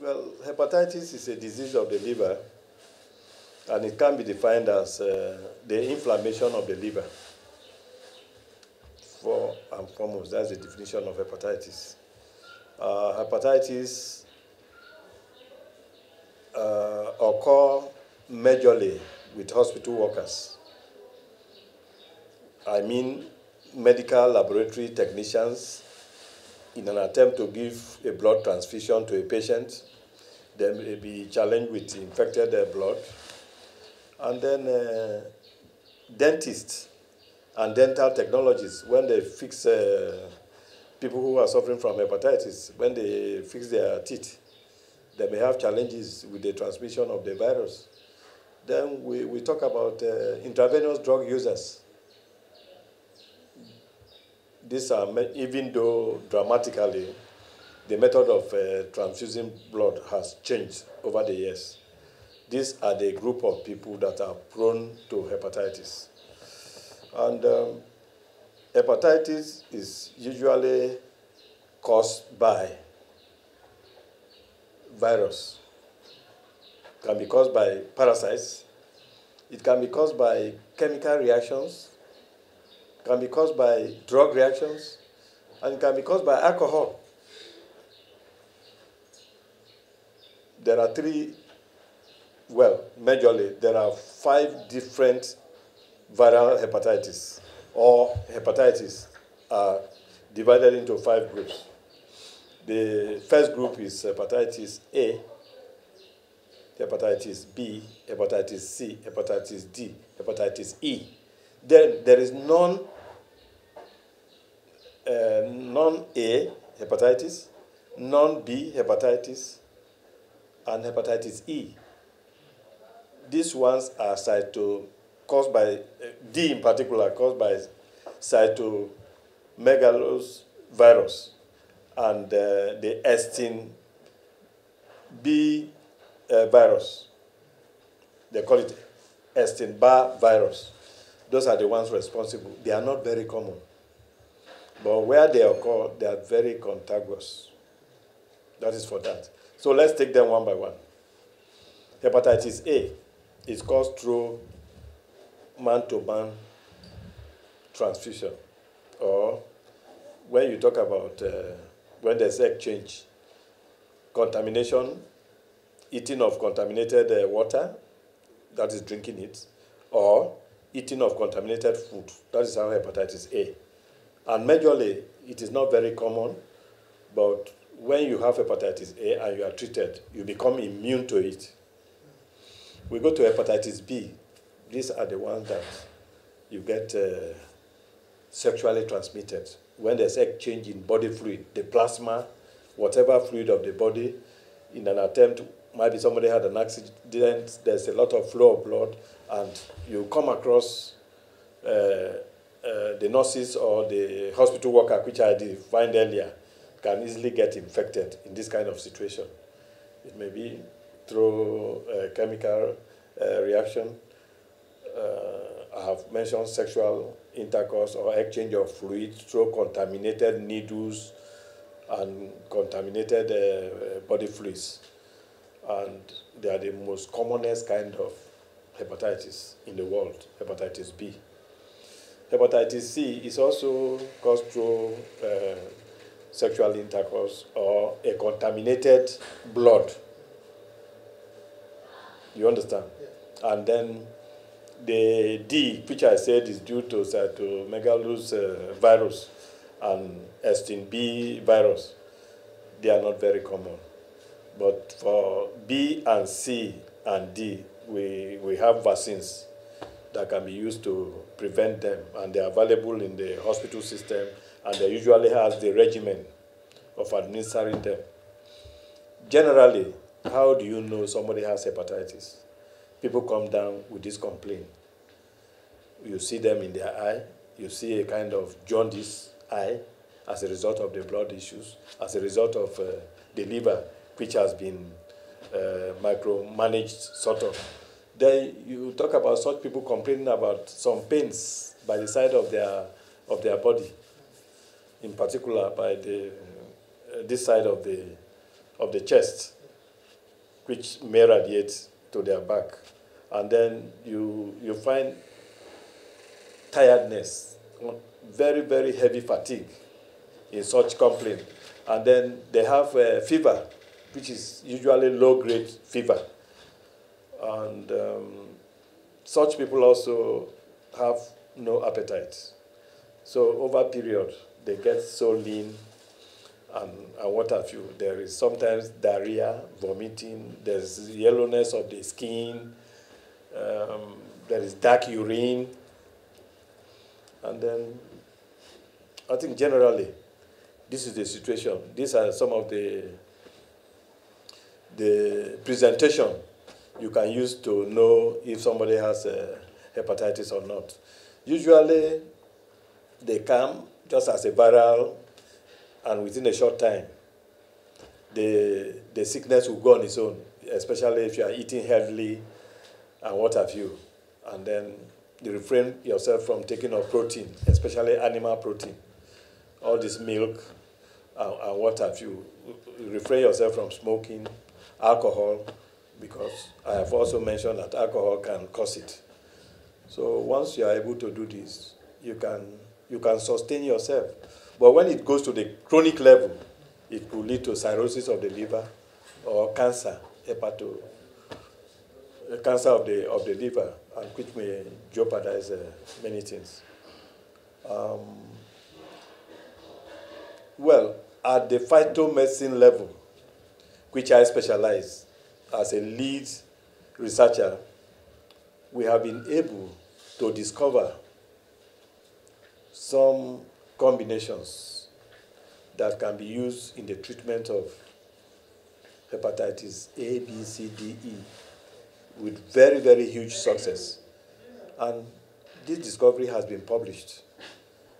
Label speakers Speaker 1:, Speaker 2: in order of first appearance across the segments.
Speaker 1: Well, hepatitis is a disease of the liver, and it can be defined as the inflammation of the liver. For and foremost, that's the definition of hepatitis. Hepatitis occur majorly with hospital workers. I mean, medical laboratory technicians in an attempt to give a blood transfusion to a patient. They may be challenged with infected blood. And then dentists and dental technologists, when they fix people who are suffering from hepatitis, when they fix their teeth, they may have challenges with the transmission of the virus. Then we talk about intravenous drug users. These are, even though dramatically, the method of transfusing blood has changed over the years. These are the group of people that are prone to hepatitis. And hepatitis is usually caused by virus. It can be caused by parasites. It can be caused by chemical reactions. It can be caused by drug reactions. And it can be caused by alcohol. There are majorly, there are 5 different viral hepatitis, or hepatitis are divided into 5 groups. The first group is hepatitis A, hepatitis B, hepatitis C, hepatitis D, hepatitis E. Then there is non-A hepatitis, non-B hepatitis, and hepatitis E. These ones are caused by, D in particular, caused by cytomegalovirus virus and the Epstein B virus. They call it Epstein-Barr virus. Those are the ones responsible. They are not very common. But where they occur, they are very contagious. That is for that. So let's take them one by one. Hepatitis A is caused through man-to-man transfusion, or when you talk about when there's exchange, contamination, eating of contaminated water, that is drinking it, or eating of contaminated food. That is how hepatitis A. And majorly, it is not very common, but when you have hepatitis A and you are treated, you become immune to it. We go to hepatitis B. These are the ones that you get sexually transmitted. When there's exchange in body fluid, the plasma, whatever fluid of the body, in an attempt, maybe somebody had an accident, there's a lot of flow of blood, and you come across the nurses or the hospital worker, which I defined earlier, can easily get infected in this kind of situation. It may be through chemical reaction. I have mentioned sexual intercourse or exchange of fluids through contaminated needles and contaminated body fluids. And they are the most commonest kind of hepatitis in the world, hepatitis B. Hepatitis C is also caused through sexual intercourse or a contaminated blood. You understand? Yeah. And then the D, which I said is due to cytomegalovirus virus and Epstein B virus, they are not very common. But for B and C and D, we have vaccines that can be used to prevent them, and they are available in the hospital system, and they usually have the regimen of administering them. Generally, how do you know somebody has hepatitis? People come down with this complaint. You see them in their eye. You see a kind of jaundice eye as a result of the blood issues, as a result of the liver, which has been micromanaged, sort of. Then you talk about such people complaining about some pains by the side of their body, in particular by this side of the chest. which may radiate to their back. And then you find tiredness, very, very heavy fatigue in such complaint. And then they have fever, which is usually low-grade fever. And such people also have no appetite. So over a period, they get so lean and what have you. There is sometimes diarrhea, vomiting, there's yellowness of the skin, there is dark urine. And then I think generally, this is the situation. These are some of the presentation you can use to know if somebody has hepatitis or not. Usually, they come just as a viral, and within a short time, the sickness will go on its own, especially if you are eating heavily and what have you. And then you refrain yourself from taking of protein, especially animal protein, all this milk and what have you. You refrain yourself from smoking, alcohol, because I have also mentioned that alcohol can cause it. So once you are able to do this, you can sustain yourself. But when it goes to the chronic level, it could lead to cirrhosis of the liver or cancer, cancer of the liver, and which may jeopardize many things. Well, at the phytomedicine level, which I specialize as a lead researcher, we have been able to discover some combinations that can be used in the treatment of hepatitis A, B, C, D, E with very, very huge success. And this discovery has been published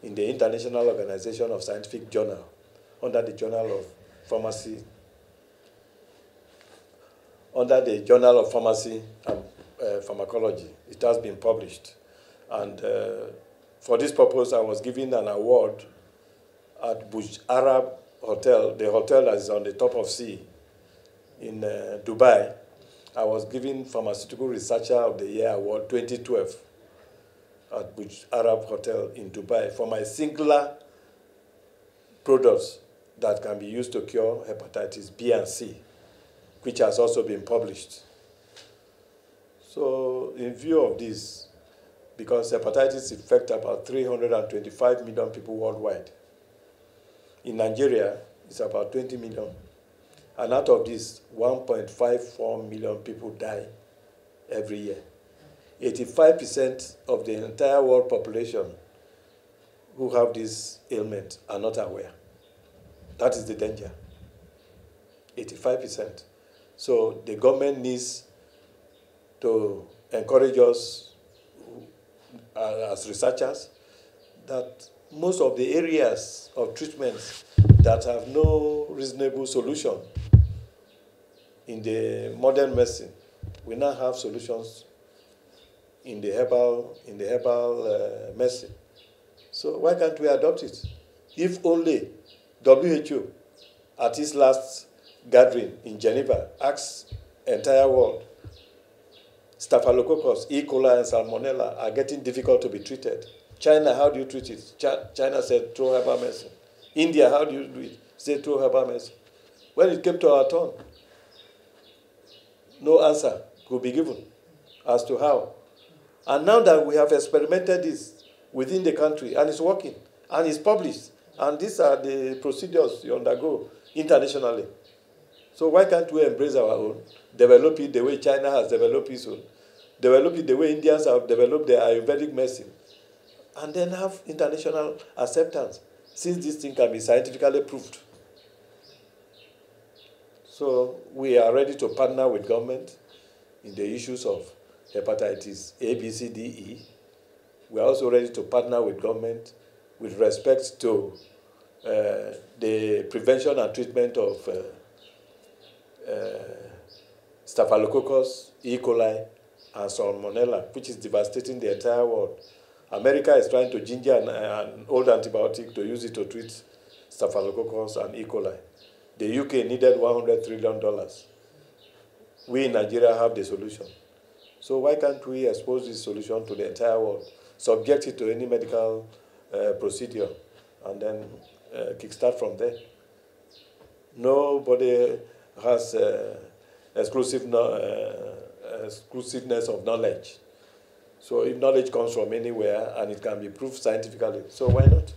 Speaker 1: in the International Organization of Scientific Journal under the Journal of Pharmacy, and Pharmacology. It has been published. And for this purpose, I was given an award at Burj Arab Hotel, the hotel that is on the top of sea in Dubai. I was given Pharmaceutical Researcher of the Year Award 2012 at Burj Arab Hotel in Dubai for my singular products that can be used to cure hepatitis B and C, which has also been published. So in view of this, because hepatitis affects about 325 million people worldwide, in Nigeria, it's about 20 million. And out of this, 1.54 million people die every year. 85% of the entire world population who have this ailment are not aware. That is the danger. 85%. So the government needs to encourage us as researchers that most of the areas of treatments that have no reasonable solution in the modern medicine, we now have solutions in the herbal medicine. So why can't we adopt it? If only WHO, at its last gathering in Geneva, asked the entire world, Staphylococcus, E. coli, and Salmonella are getting difficult to be treated. China, how do you treat it? China said, throw herbal medicine. India, how do you do it? Said, throw herbal medicine. When it came to our turn, no answer could be given as to how. And now that we have experimented this within the country, and it's working, and it's published, and these are the procedures you undergo internationally. So why can't we embrace our own, develop it the way China has developed its own, develop it the way Indians have developed their Ayurvedic medicine, and then have international acceptance, since this thing can be scientifically proved. So we are ready to partner with government in the issues of hepatitis A, B, C, D, E. We are also ready to partner with government with respect to the prevention and treatment of Staphylococcus, E. coli, and Salmonella, which is devastating the entire world. America is trying to ginger an old antibiotic to use it to treat Staphylococcus and E. coli. The UK needed $100 trillion. we in Nigeria have the solution. So why can't we expose this solution to the entire world, subject it to any medical procedure, and then kickstart from there? Nobody has exclusiveness of knowledge. So if knowledge comes from anywhere and it can be proved scientifically, so why not?